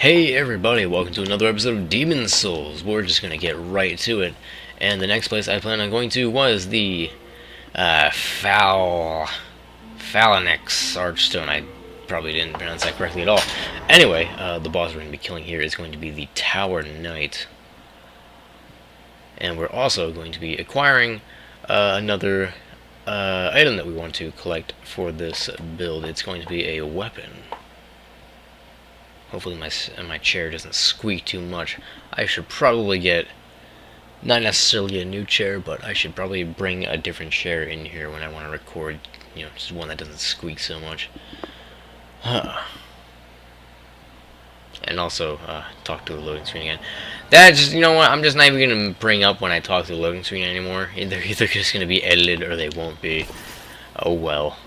Hey everybody, welcome to another episode of Demon Souls. We're just gonna get right to it. And the next place I plan on going to was the Phalanx Archstone. I probably didn't pronounce that correctly at all. Anyway, the boss we're gonna be killing here is going to be the Tower Knight. And we're also going to be acquiring another item that we want to collect for this build. It's going to be a weapon. Hopefully my chair doesn't squeak too much. I should probably get, not necessarily a new chair, but I should probably bring a different chair in here when I want to record, just one that doesn't squeak so much. And also, talk to the loading screen again. That just, you know what, I'm just not even going to bring up when I talk to the loading screen anymore. They're either just going to be edited or they won't be. Oh well.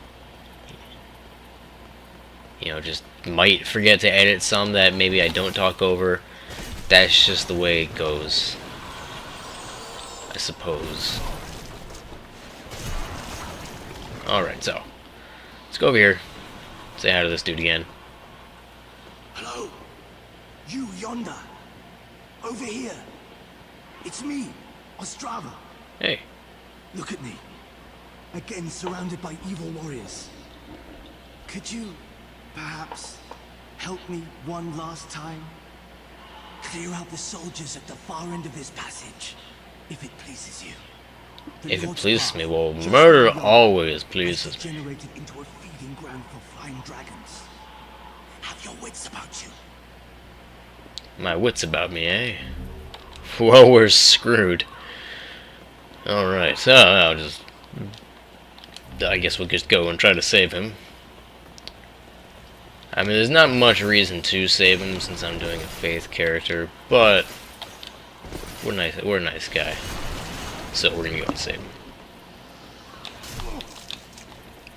Just might forget to edit some that maybe I don't talk over. That's just the way it goes, I suppose. Alright, so let's go over here, say hi to this dude again. Hello? You yonder. Over here. It's me, Ostrava. Hey. Look at me. Again surrounded by evil warriors. Could you perhaps help me one last time? Clear out the soldiers at the far end of this passage, if it pleases you. If it pleases me, well, murder always pleases me. Generated into a feeding ground for flying dragons. Have your wits about you. My wits about me, eh? Well, we're screwed. Alright, so I guess we'll just go and try to save him. I mean, there's not much reason to save him since I'm doing a faith character, but we're a nice guy, so we're gonna go and save him.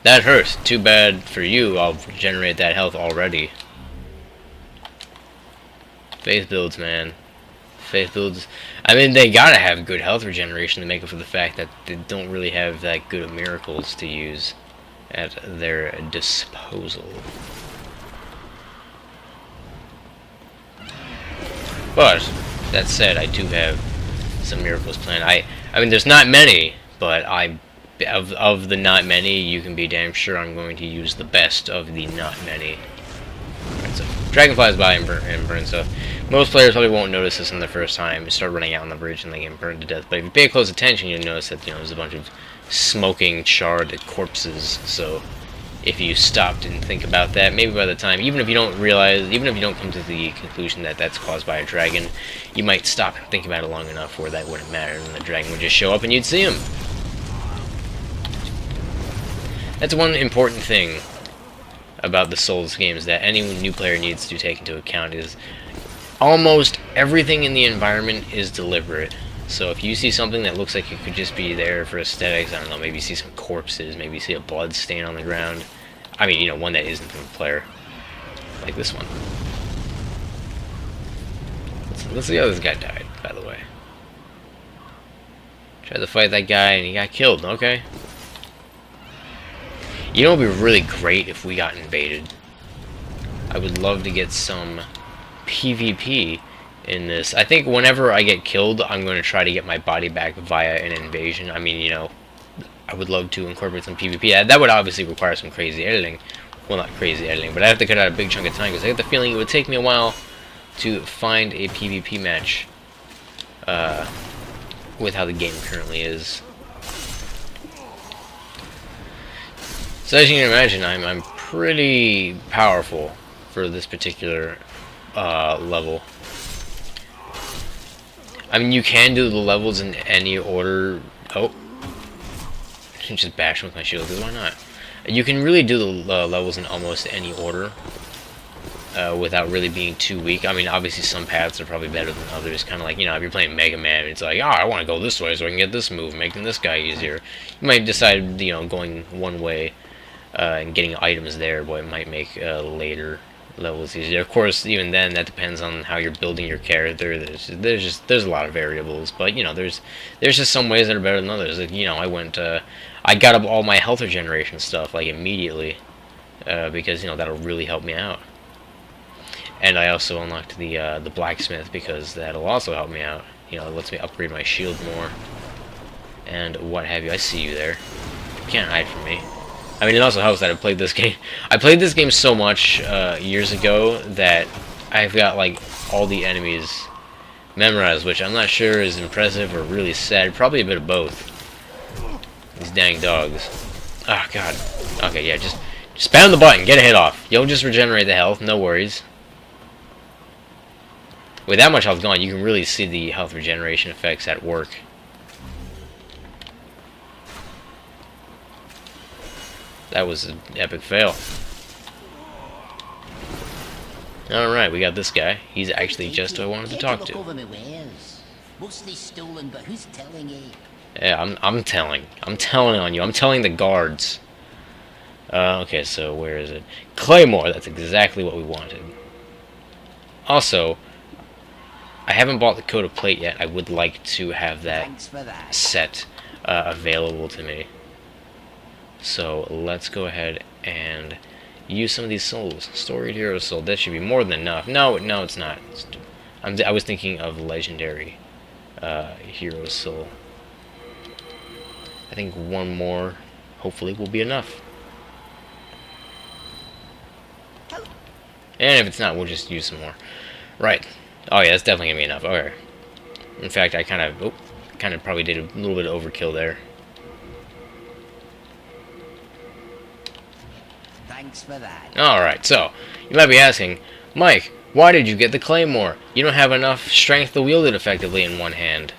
That hurt. Too bad for you. I'll regenerate that health already. Faith builds, man. Faith builds. I mean, they gotta have good health regeneration to make up for the fact that they don't really have that good of miracles to use at their disposal. But that said, I do have some miracles planned. I mean, there's not many, but of the not many, you can be damn sure I'm going to use the best of the not many. Alright, so dragon flies by and burn stuff. Most players probably won't notice this in the first time. You start running out on the bridge and they get burned to death. But if you pay close attention, you'll notice that there's a bunch of smoking, charred corpses. So if you stopped and think about that, maybe by the time, even if you don't come to the conclusion that that's caused by a dragon, you might stop and think about it long enough where that wouldn't matter, and the dragon would just show up and you'd see him. That's one important thing about the Souls games that any new player needs to take into account is almost everything in the environment is deliberate. So if you see something that looks like it could just be there for aesthetics, I don't know, maybe you see some corpses, maybe you see a blood stain on the ground. I mean, one that isn't from the player. Like this one. Let's see how this guy died, by the way. Tried to fight that guy and he got killed, okay. You know what would be really great if we got invaded? I would love to get some PvP in this. I think whenever I get killed, I'm going to try to get my body back via an invasion. I mean, I would love to incorporate some PvP. That would obviously require some crazy editing. Well, not crazy editing, but I have to cut out a big chunk of time because I get the feeling it would take me a while to find a PvP match with how the game currently is. So as you can imagine, I'm pretty powerful for this particular level. I mean, you can do the levels in any order. Oh. I can just bash him with my shield, because why not? You can really do the levels in almost any order without really being too weak. I mean, obviously some paths are probably better than others. Kind of like, if you're playing Mega Man, it's like, I want to go this way so I can get this move, making this guy easier. You might decide, going one way and getting items there, but it might make later levels easier. Of course, even then, that depends on how you're building your character. There's a lot of variables, but there's just some ways that are better than others. Like, I got up all my health regeneration stuff like immediately because that'll really help me out. And I also unlocked the blacksmith because that'll also help me out. You know, it lets me upgrade my shield more and what have you. I see you there. You can't hide from me. I mean, it also helps that I played this game. I played this game so much years ago that I've got like all the enemies memorized, which I'm not sure is impressive or really sad. Probably a bit of both. These dang dogs. Oh god. Okay, yeah, just spam the button, get a hit off. You'll just regenerate the health, no worries. With that much health gone, you can really see the health regeneration effects at work. That was an epic fail. Alright, we got this guy. He's actually just who I wanted to talk to. Mostly stolen, but who's telling you? Yeah, I'm telling on you. I'm telling the guards. Okay, so where is it? Claymore, that's exactly what we wanted. Also, I haven't bought the coat of plate yet. I would like to have that set available to me. So let's go ahead and use some of these souls. Storied hero soul. That should be more than enough. No, it's not. I was thinking of legendary hero soul. I think one more, hopefully, will be enough. And if it's not, we'll just use some more. Right. Oh yeah, that's definitely gonna be enough. Okay. In fact, I kind of probably did a little bit of overkill there. Thanks for that. Alright, so, you might be asking, Mike, why did you get the claymore? You don't have enough strength to wield it effectively in one hand.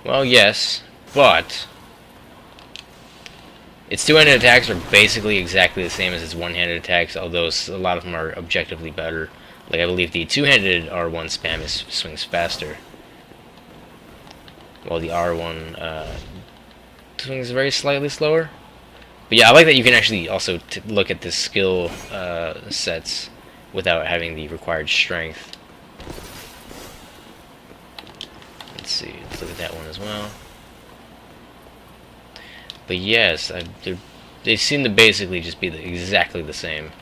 Well, yes, but its two-handed attacks are basically exactly the same as its one-handed attacks, although a lot of them are objectively better. Like, I believe the two-handed R1 spam swings faster, while the R1 swings very slightly slower. But yeah, I like that you can actually also look at the skill sets without having the required strength. Let's see, let's look at that one as well. But yes, they seem to basically just be exactly the same.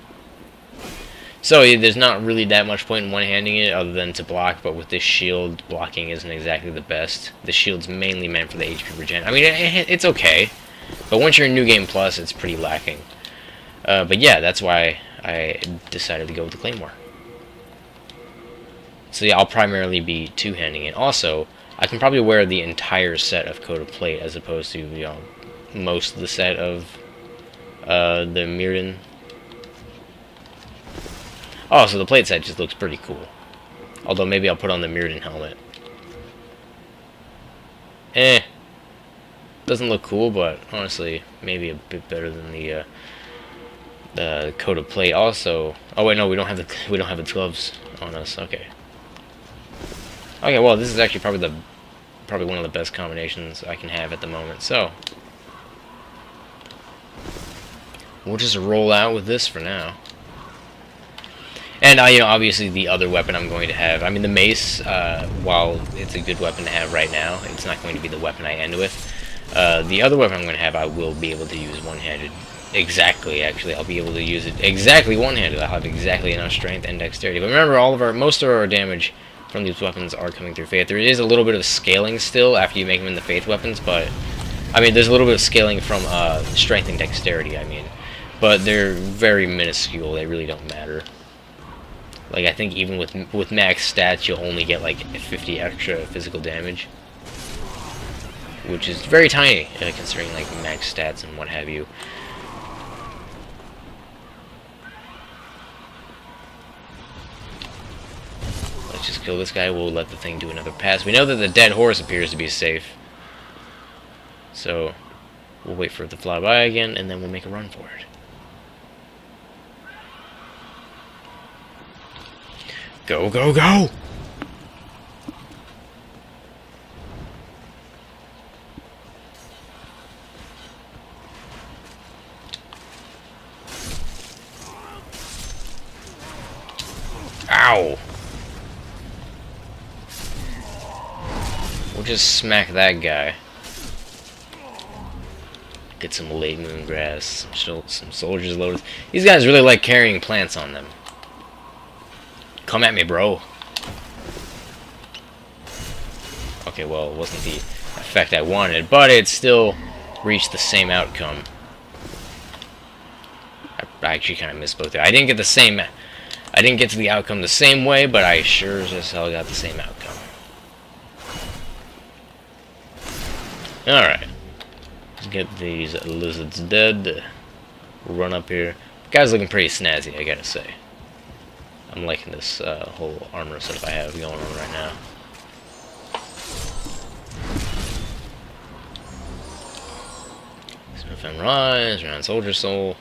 So there's not really that much point in one-handing it other than to block, but with this shield, blocking isn't exactly the best. The shield's mainly meant for the HP regen. I mean, it's okay, but once you're in New Game Plus, it's pretty lacking. But yeah, that's why I decided to go with the Claymore. So yeah, I'll primarily be two-handing it. Also, I can probably wear the entire set of Coat of Plate as opposed to, you know, most of the set of the Mirrodin. Oh, so the plate set just looks pretty cool. Although maybe I'll put on the Mirrodin helmet. Doesn't look cool, but honestly, maybe a bit better than the coat of plate. Also, oh wait, no, we don't have the gloves on us. Okay. Okay, well, this is actually probably one of the best combinations I can have at the moment. So we'll just roll out with this for now. And, you know, obviously the other weapon I'm going to have, I mean, the mace, while it's a good weapon to have right now, it's not going to be the weapon I end with. The other weapon I'm going to have, I will be able to use one-handed. Exactly, actually, I'll be able to use it exactly one-handed. I'll have exactly enough strength and dexterity. But remember, most of our damage from these weapons are coming through Faith. There is a little bit of scaling still after you make them into Faith weapons, but, I mean, there's a little bit of scaling from strength and dexterity, I mean. But they're very minuscule, they really don't matter. Like, I think even with max stats, you'll only get, like, 50 extra physical damage. Which is very tiny, considering, like, max stats and what have you. Let's just kill this guy. We'll let the thing do another pass. We know that the dead horse appears to be safe. So, we'll wait for it to fly by again, and then we'll make a run for it. Go, go, go! Ow! We'll just smack that guy. Get some late moon grass, some soldiers loaded. These guys really like carrying plants on them. Come at me, bro. Okay, well, it wasn't the effect I wanted, but it still reached the same outcome. I actually kind of misspoke there. I didn't get the same... I didn't get to the outcome the same way, but I sure as hell got the same outcome. Alright. Let's get these lizards dead. Run up here. Guy's looking pretty snazzy, I gotta say. I'm liking this whole armor setup I have going on right now. Smith and Rise, Round Soldier Soul.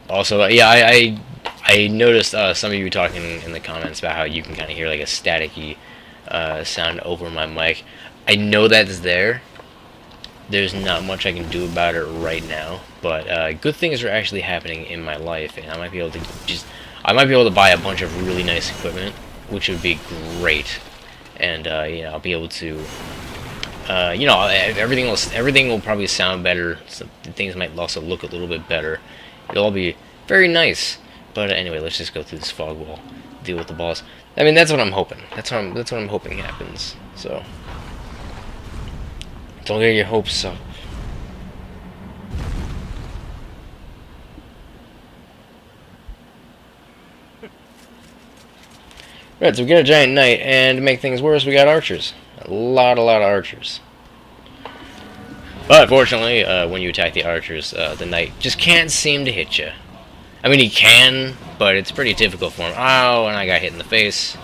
Also, yeah, I noticed some of you talking in the comments about how you can kind of hear like a staticky sound over my mic. I know that's there. There's not much I can do about it right now, but good things are actually happening in my life, and I might be able to buy a bunch of really nice equipment, which would be great, and you know, I'll be able to, you know, everything will probably sound better. So things might also look a little bit better. It'll all be very nice. But anyway, let's just go through this fog wall, deal with the boss. I mean, that's what I'm hoping. That's what I'm hoping happens. So don't get your hopes up. Right, so we get a giant knight, and to make things worse, we got archers. A lot of archers. But fortunately, when you attack the archers, the knight just can't seem to hit you. I mean, he can, but it's pretty difficult for him. Oh, and I got hit in the face.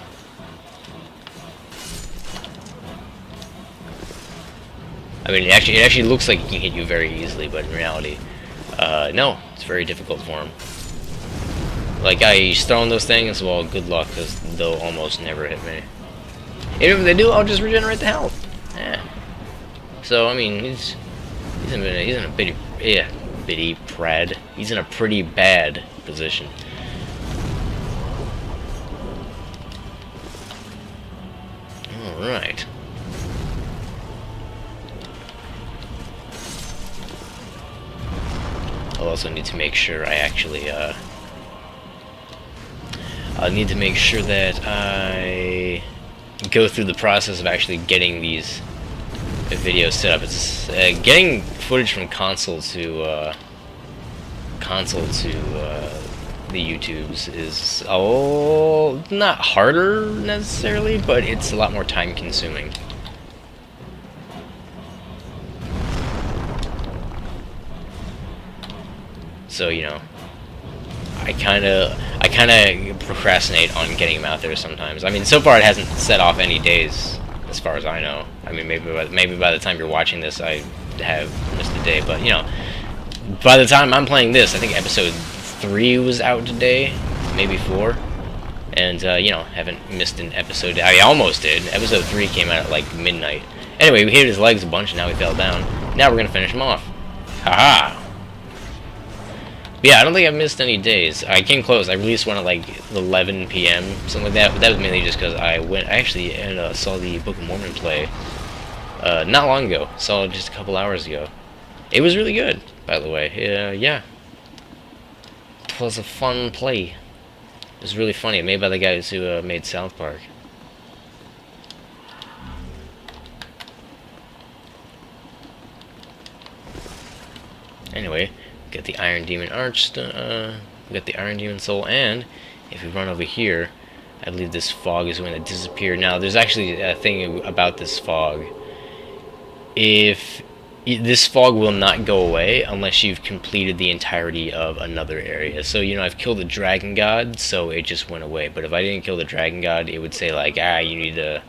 I mean, it actually looks like he can hit you very easily, but in reality, no, it's very difficult for him. Like, he's throwing those things, well, good luck, because they'll almost never hit me. And if they do, I'll just regenerate the health. Yeah. So, I mean, he's in a pretty bad position. Alright. I'll also need to make sure I actually, I'll need to make sure that I go through the process of actually getting these videos set up. It's getting footage from console to the YouTubes is not harder necessarily, but it's a lot more time consuming. So, you know, I kind of procrastinate on getting them out there sometimes. I mean, so far it hasn't set off any days, as far as I know. I mean, maybe by the time you're watching this, I have missed a day. But you know, by the time I'm playing this, I think episode 3 was out today, maybe 4, and you know, haven't missed an episode. I almost did. Episode 3 came out at like midnight. Anyway, we hit his legs a bunch, and now he fell down. Now we're gonna finish him off. Haha. Yeah, I don't think I've missed any days. I came close. I released one at like 11 p.m. something like that. But that was mainly just because I actually saw the Book of Mormon play not long ago. Saw it just a couple hours ago. It was really good, by the way. Yeah. It was a fun play. It was really funny. Made by the guys who made South Park. Anyway. Get the Iron Demon Arch, get the Iron Demon Soul, and if we run over here, I believe this fog is going to disappear. Now, there's actually a thing about this fog. This fog will not go away unless you've completed the entirety of another area. So, you know, I've killed the Dragon God, so it just went away. But if I didn't kill the Dragon God, it would say, like, you need a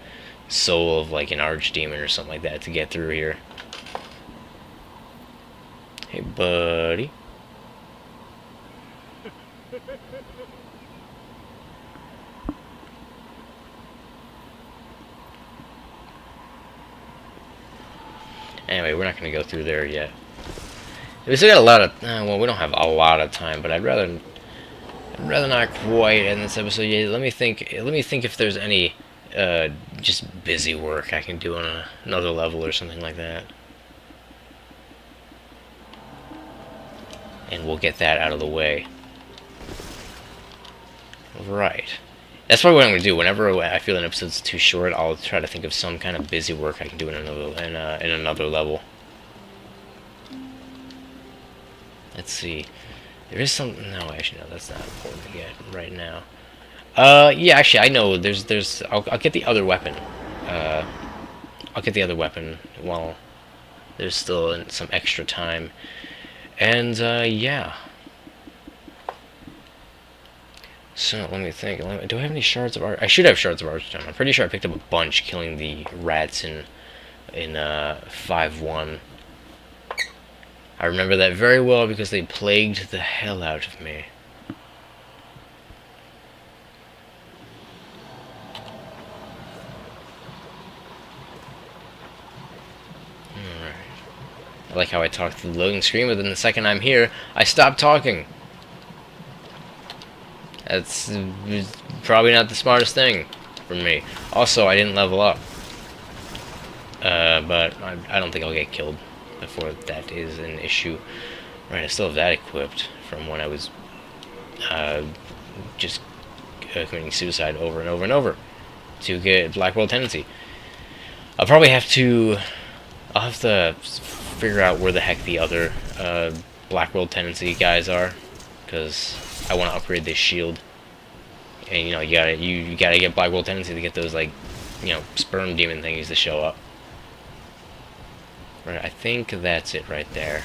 soul of, like, an Archdemon or something like that to get through here. Hey, buddy. Anyway, we're not going to go through there yet. We still got a lot of... well, we don't have a lot of time, but I'd rather not quite end this episode yet. Let me think if there's any just busy work I can do on another level or something like that. and we'll get that out of the way. Right. That's probably what I'm gonna do. Whenever I feel an episode's too short, I'll try to think of some kind of busy work I can do in another level. Let's see. There is some. No, actually, no. That's not important to get right now. Yeah. Actually, I know. I'll get the other weapon. I'll get the other weapon while there's still some extra time. And yeah. So, let me think. Do I have any shards of art? I should have shards of archstone. I'm pretty sure I picked up a bunch killing the rats in 5-1. I remember that very well because they plagued the hell out of me. Alright. I like how I talk through the loading screen, but then the second I'm here, I stop talking. That's probably not the smartest thing for me. Also, I didn't level up. But I don't think I'll get killed before that is an issue. Right, I still have that equipped from when I was just committing suicide over and over and over to get Black World Tendency. I'll have to figure out where the heck the other Black World Tendency guys are, because I want to upgrade this shield. And you know, you gotta get Black World Tendency to get those, like, you know, sperm demon thingies to show up. Right, I think that's it right there.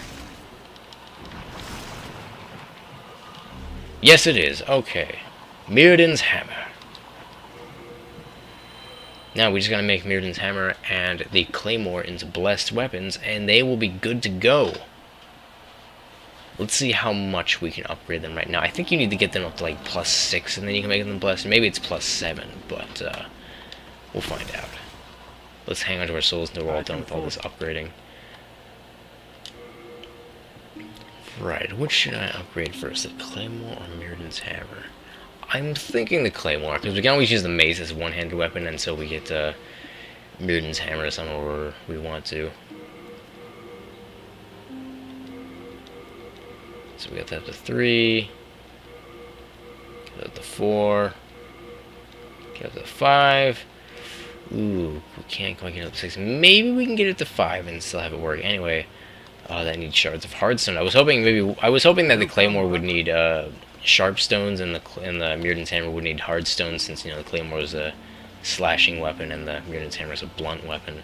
Yes, it is. Okay. Mirrodin's Hammer. Now we just gotta make Mirrodin's Hammer and the Claymore into blessed weapons, and they will be good to go. Let's see how much we can upgrade them right now. I think you need to get them up to like +6, and then you can make them blessed. Maybe it's +7, but we'll find out. Let's hang on to our souls until we're all done with all this upgrading. Right, which should I upgrade first, the Claymore or Mirrodin's Hammer? I'm thinking the Claymore, because we can always use the mace as a one-handed weapon until we get Mirrodin's Hammer somewhere we want to. So we got that to 3, get that to 4, get that to 5. Ooh, we can't quite get it up to 6. Maybe we can get it to 5 and still have it work. Anyway, that needs shards of hardstone. I was hoping that the Claymore would need sharp stones, and the Mirrodin's Hammer would need hard stones, since, you know, the Claymore is a slashing weapon and the Mirrodin's Hammer is a blunt weapon.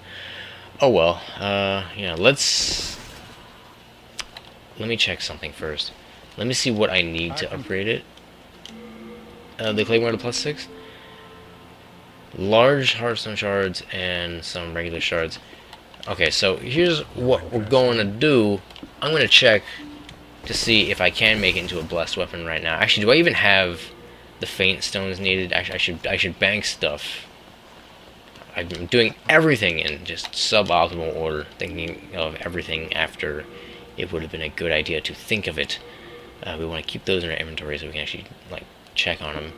Oh well. Yeah. Let me check something first. Let me see what I need to upgrade it. The Claymore to +6. Large hardstone shards and some regular shards. Okay, so here's what we're going to do. I'm going to check to see if I can make it into a blessed weapon right now. Actually, do I even have the faint stones needed? Actually, I should bank stuff. I'm doing everything in just suboptimal order, thinking of everything after it would have been a good idea to think of it. We want to keep those in our inventory so we can actually, like, check on them.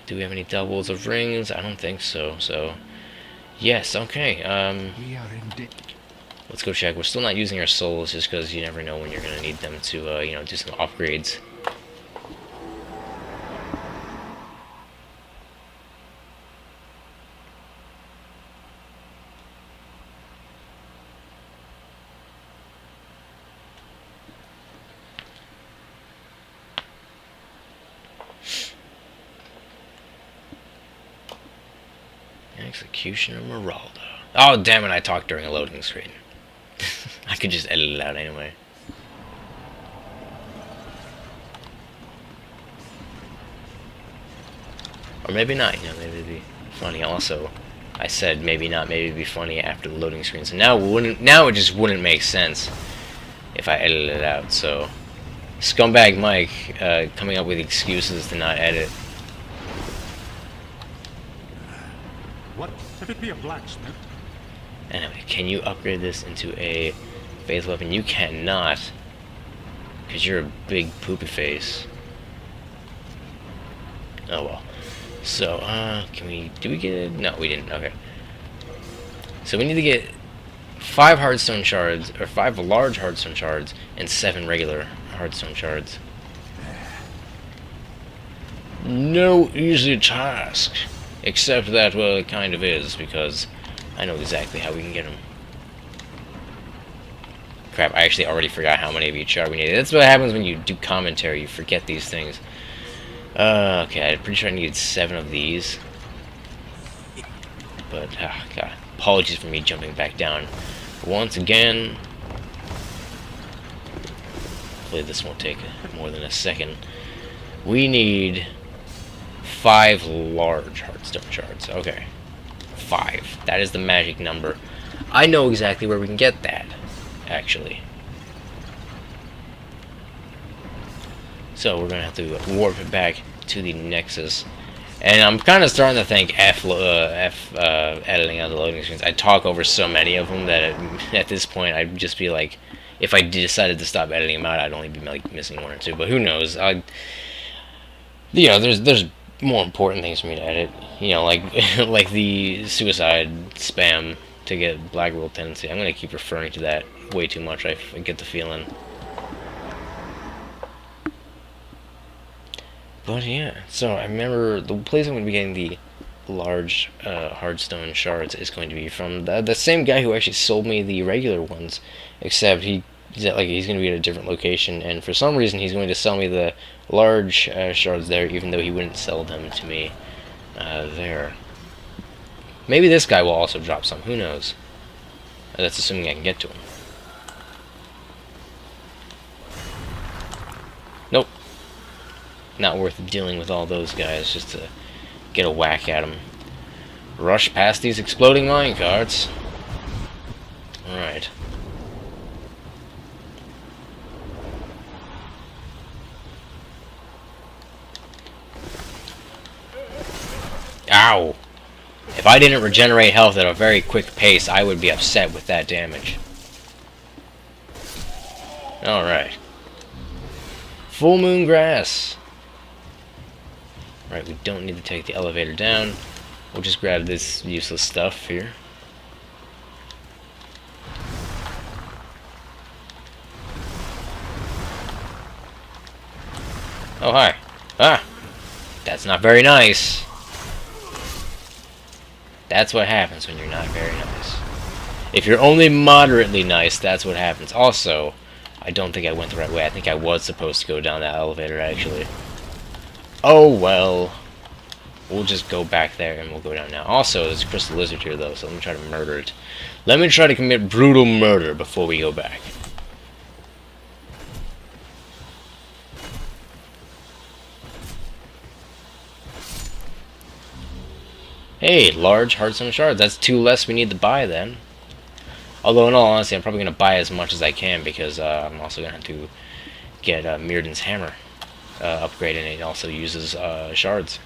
Do we have any doubles of rings? I don't think so. So, yes, okay. Let's go check. We're still not using our souls just because you never know when you're going to need them to, you know, do some upgrades. Executioner Meraldo. Oh, damn it, I talked during a loading screen. I could just edit it out anyway. Or maybe not, you know, maybe it'd be funny. Also, I said maybe not, maybe it'd be funny after the loading screen. So now it just wouldn't make sense if I edited it out. So, Scumbag Mike coming up with excuses to not edit. What if it be a blacksmith? Anyway, can you upgrade this into a faith weapon? You cannot, because you're a big poopy face. Oh well. So, did we get it? No, we didn't. Okay. So we need to get 5 hardstone shards, or 5 large hardstone shards, and 7 regular hardstone shards. No easy task. Except that, well, it kind of is, because I know exactly how we can get them. Crap, I actually already forgot how many of each shard we needed. That's what happens when you do commentary, you forget these things. Okay, I'm pretty sure I needed 7 of these. But, God, apologies for me jumping back down. Once again, hopefully this won't take more than a second. We need 5 large hardstone shards. Okay. 5. That is the magic number. I know exactly where we can get that, actually. So we're going to have to warp it back to the Nexus. And I'm kind of starting to think editing on the loading screens. I talk over so many of them that at this point I'd just be like, if I decided to stop editing them out, I'd only be like missing 1 or 2. But who knows? You know, there's more important things for me to edit. You know, like like the suicide spam to get Black World Tendency. I'm gonna keep referring to that way too much. I get the feeling. But yeah, so I remember the place I'm going to be getting the large hardstone shards is going to be from the same guy who actually sold me the regular ones, except he's going to be at a different location, and for some reason he's going to sell me the large shards there, even though he wouldn't sell them to me there. Maybe this guy will also drop some. Who knows? That's assuming I can get to him. Nope. Not worth dealing with all those guys just to get a whack at them. Rush past these exploding minecarts. Alright. Ow! If I didn't regenerate health at a very quick pace, I would be upset with that damage. Alright. Full moon grass. Right, we don't need to take the elevator down. We'll just grab this useless stuff here. Oh, hi. Ah! That's not very nice. That's what happens when you're not very nice. If you're only moderately nice, that's what happens. Also, I don't think I went the right way. I think I was supposed to go down that elevator, actually. Oh, well. We'll just go back there and we'll go down now. Also, there's a crystal lizard here, though, so let me try to murder it. Let me try to commit brutal murder before we go back. Hey, large hardstone shards. That's 2 less we need to buy, then. Although, in all honesty, I'm probably going to buy as much as I can, because I'm also going to have to get Mirrodin's hammer upgraded, and it also uses shards.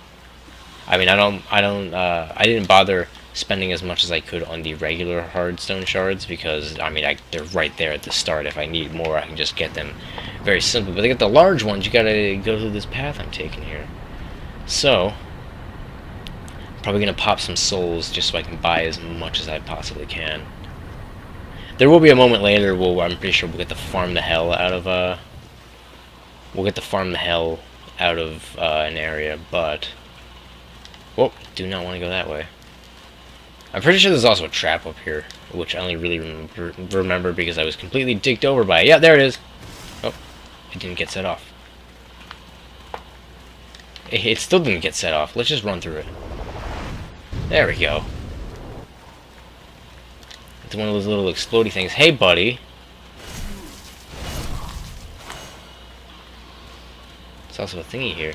I mean, I didn't bother spending as much as I could on the regular hardstone shards, because, I mean, they're right there at the start. If I need more, I can just get them very simply. But to get the large ones, you gotta go through this path I'm taking here. So, probably gonna pop some souls just so I can buy as much as I possibly can. There will be a moment later where I'm pretty sure we'll get to farm the hell out of an area, but whoa, do not want to go that way. I'm pretty sure there's also a trap up here, which I only really remember because I was completely dicked over by it. Yeah, there it is. Oh, it didn't get set off. It still didn't get set off. Let's just run through it. There we go. It's one of those little explodey things. Hey, buddy. There's also a thingy here.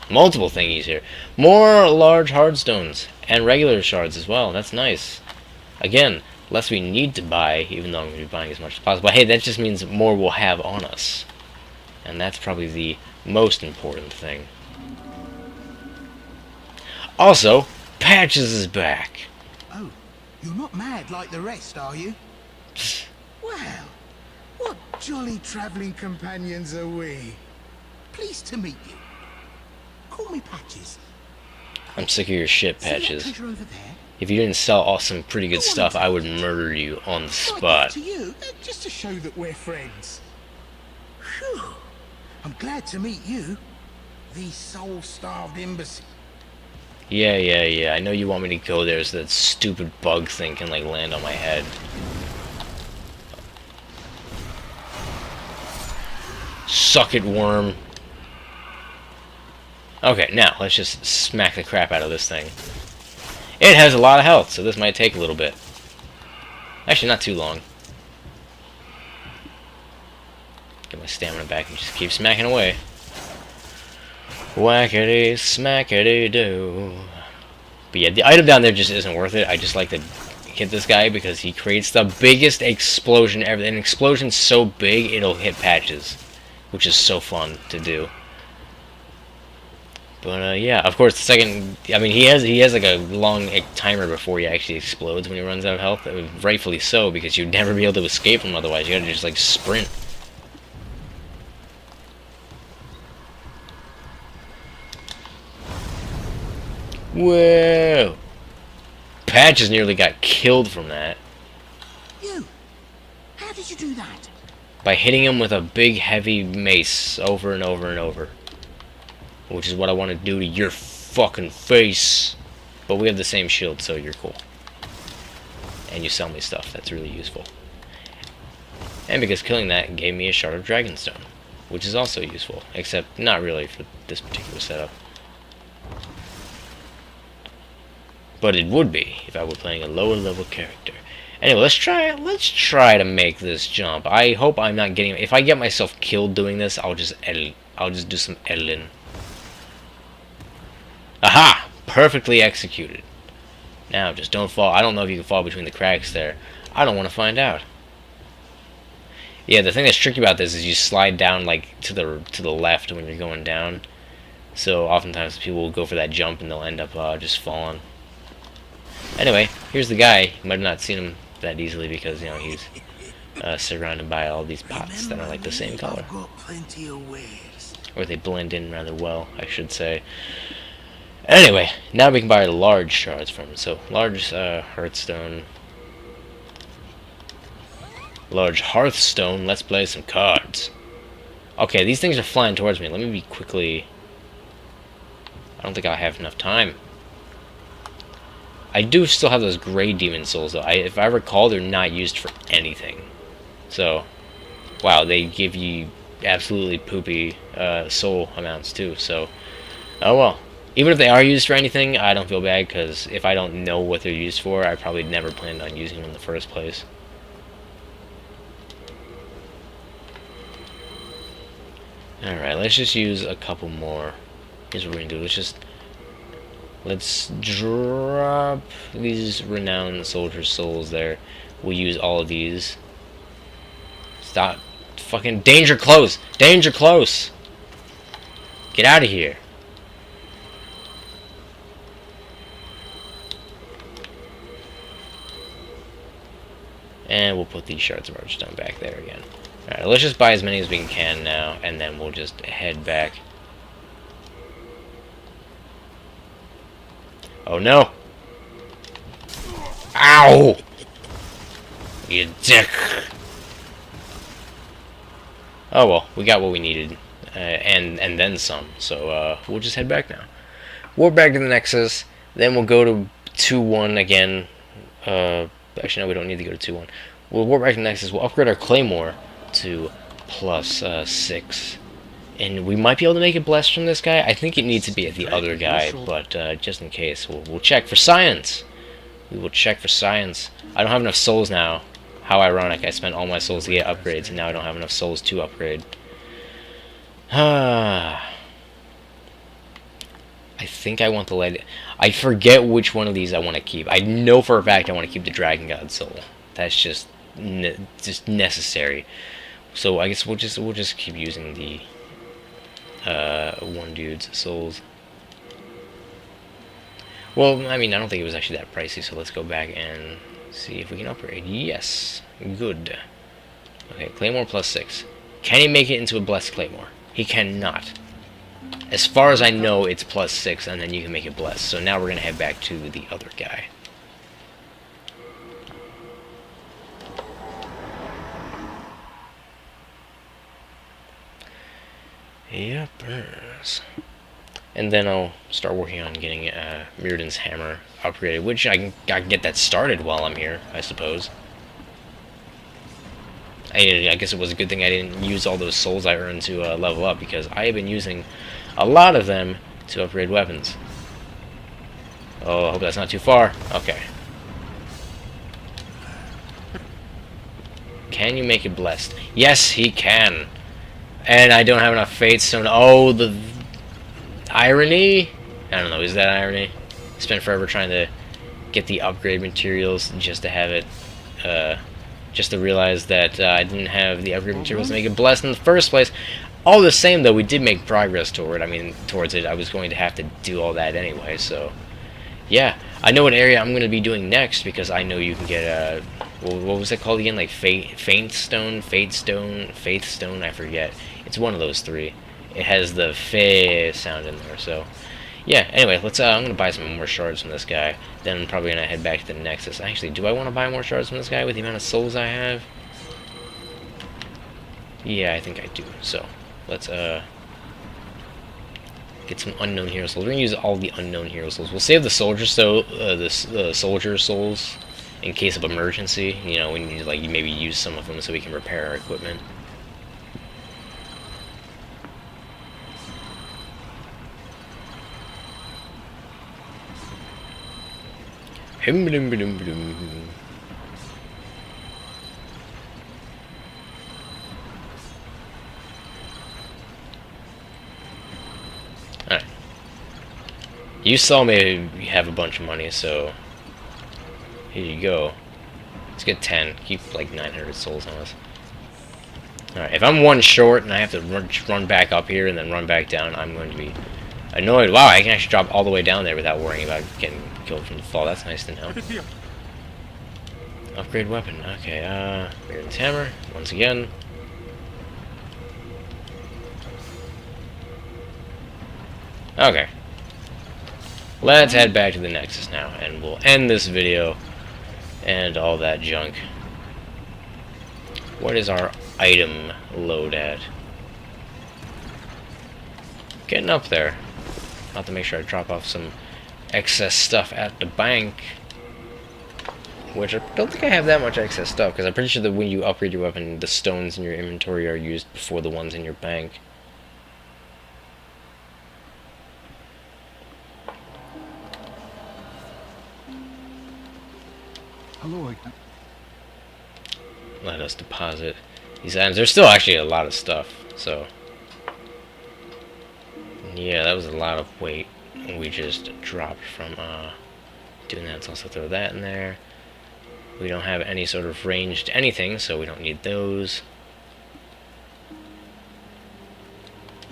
Multiple thingies here. More large hardstones. And regular shards as well. That's nice. Again, less we need to buy, even though I'm going to be buying as much as possible. But hey, that just means more we'll have on us. And that's probably the most important thing. Also, Patches is back. Oh, you're not mad like the rest, are you? Well, what jolly travelling companions are we? Pleased to meet you. Call me Patches. I'm sick of your shit, See that Patches. treasure over there? If you didn't sell some pretty good stuff, I would murder you on the Like spot. to you, just to show that we're friends. Phew. I'm glad to meet you. These soul-starved imbeciles. Yeah. I know you want me to go there so that stupid bug thing can, like, land on my head. Suck it, worm. Okay, now, let's just smack the crap out of this thing. It has a lot of health, so this might take a little bit. Actually, not too long. Get my stamina back and just keep smacking away. Whackity smackity do. But yeah, the item down there just isn't worth it. I just like to hit this guy because he creates the biggest explosion ever. An explosion so big it'll hit Patches, which is so fun to do. But yeah, of course the second, I mean he has like a long timer before he actually explodes when he runs out of health. Rightfully so, because you'd never be able to escape him otherwise. You gotta just like sprint. Whoa! Patches nearly got killed from that You! How did you do that? by hitting him with a big heavy mace over and over and over. Which is what I want to do to your fucking face. But we have the same shield, so you're cool. And you sell me stuff, that's really useful. And because killing that gave me a shard of Dragonstone, which is also useful, except not really for this particular setup. But it would be if I were playing a lower level character. Anyway, let's try to make this jump. I hope I'm not getting, if I get myself killed doing this, I'll just do some editing. Aha! Perfectly executed. Now, just don't fall. I don't know if you can fall between the cracks there. I don't want to find out. Yeah, the thing that's tricky about this is you slide down like to the left when you're going down. So oftentimes people will go for that jump and they'll end up just falling. Anyway, here's the guy. You might have not seen him that easily because, you know, he's surrounded by all these pots that are like the same color. I've got plenty of wares. Or they blend in rather well, I should say. Anyway, now we can buy large shards from him. So, large Hearthstone. Large Hearthstone, let's play some cards. Okay, these things are flying towards me. Let me be quickly... I don't think I'll have enough time. I do still have those gray demon souls, though. If I recall, they're not used for anything. So, wow, they give you absolutely poopy soul amounts, too. So, oh well. Even if they are used for anything, I don't feel bad, because if I don't know what they're used for, I probably never planned on using them in the first place. Alright, let's just use a couple more. Here's what we're gonna do. Let's drop these renowned soldier souls there. We'll use all of these. Stop. Fucking danger close! Danger close! Get out of here. And we'll put these shards of Archstone back there again. Alright, let's just buy as many as we can now, and then we'll just head back. Oh no! Ow! You dick! Oh well, we got what we needed, and then some. So we'll just head back now. We're back to the Nexus. Then we'll go to 2-1 again. Actually, no, we don't need to go to 2-1. We'll warp back to the Nexus. We'll upgrade our claymore to +6. And we might be able to make it blessed from this guy. I think it needs to be at the other guy, but just in case, we'll check for science. We will check for science. I don't have enough souls now. How ironic. I spent all my souls to get upgrades, and now I don't have enough souls to upgrade. I think I want the lead. I forget which one of these I want to keep. I know for a fact I want to keep the Dragon God soul. That's just necessary. So I guess we'll just keep using the one dude's souls. Well, I mean, I don't think it was actually that pricey, so let's go back and see if we can upgrade. Yes. Good. Okay, Claymore +6. Can he make it into a Blessed Claymore? He cannot. As far as I know, it's +6, and then you can make it blessed. So now we're gonna head back to the other guy. Yepers. And then I'll start working on getting Mirrodin's hammer upgraded, which I can get that started while I'm here, I suppose. I guess it was a good thing I didn't use all those souls I earned to level up, because I have been using a lot of them to upgrade weapons. Oh, I hope that's not too far. Okay. Can you make it blessed? Yes, he can. And I don't have enough Fate Stone. Oh, the irony? I don't know, is that irony? Spent forever trying to get the upgrade materials just to have it, just to realize that I didn't have the upgrade materials to make it blessed in the first place. All the same, though, we did make progress towards it. I was going to have to do all that anyway, so yeah. I know what area I'm going to be doing next, because I know you can get what was it called again? Like Faith Stone, I forget. It's one of those three. It has the fe sound in there, so yeah. Anyway, let's. I'm gonna buy some more shards from this guy. Then I'm probably gonna head back to the Nexus. Actually, do I want to buy more shards from this guy with the amount of souls I have? Yeah, I think I do. So let's get some unknown hero souls. We're gonna use all the unknown hero souls. We'll save the soldier soldier souls in case of emergency. You know, we need to like maybe use some of them so we can repair our equipment. Alright. You saw me have a bunch of money, so here you go. Let's get 10. Keep like 900 souls on us. Alright, if I'm one short and I have to run back up here and then run back down, I'm going to be annoyed. Wow, I can actually drop all the way down there without worrying about getting killed from the fall. That's nice to know. Upgrade weapon. Okay, Mirrodin's hammer, once again. Okay. Let's head back to the Nexus now, and we'll end this video and all that junk. What is our item load at? Getting up there. I'll have to make sure I drop off some excess stuff at the bank. Which I don't think I have that much excess stuff, because I'm pretty sure that when you upgrade your weapon, the stones in your inventory are used before the ones in your bank. Hello. Let us deposit these items. There's still actually a lot of stuff, so yeah, that was a lot of weight we just dropped from doing that. Let's also throw that in there. We don't have any sort of ranged anything, so we don't need those.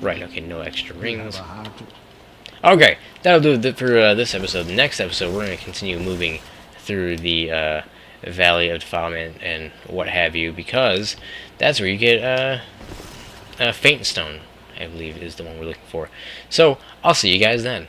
Right, okay, no extra rings. Okay, that'll do it for this episode. The next episode, we're going to continue moving through the Valley of Defilement and what have you, because that's where you get Faint Stone, I believe is the one we're looking for. So, I'll see you guys then.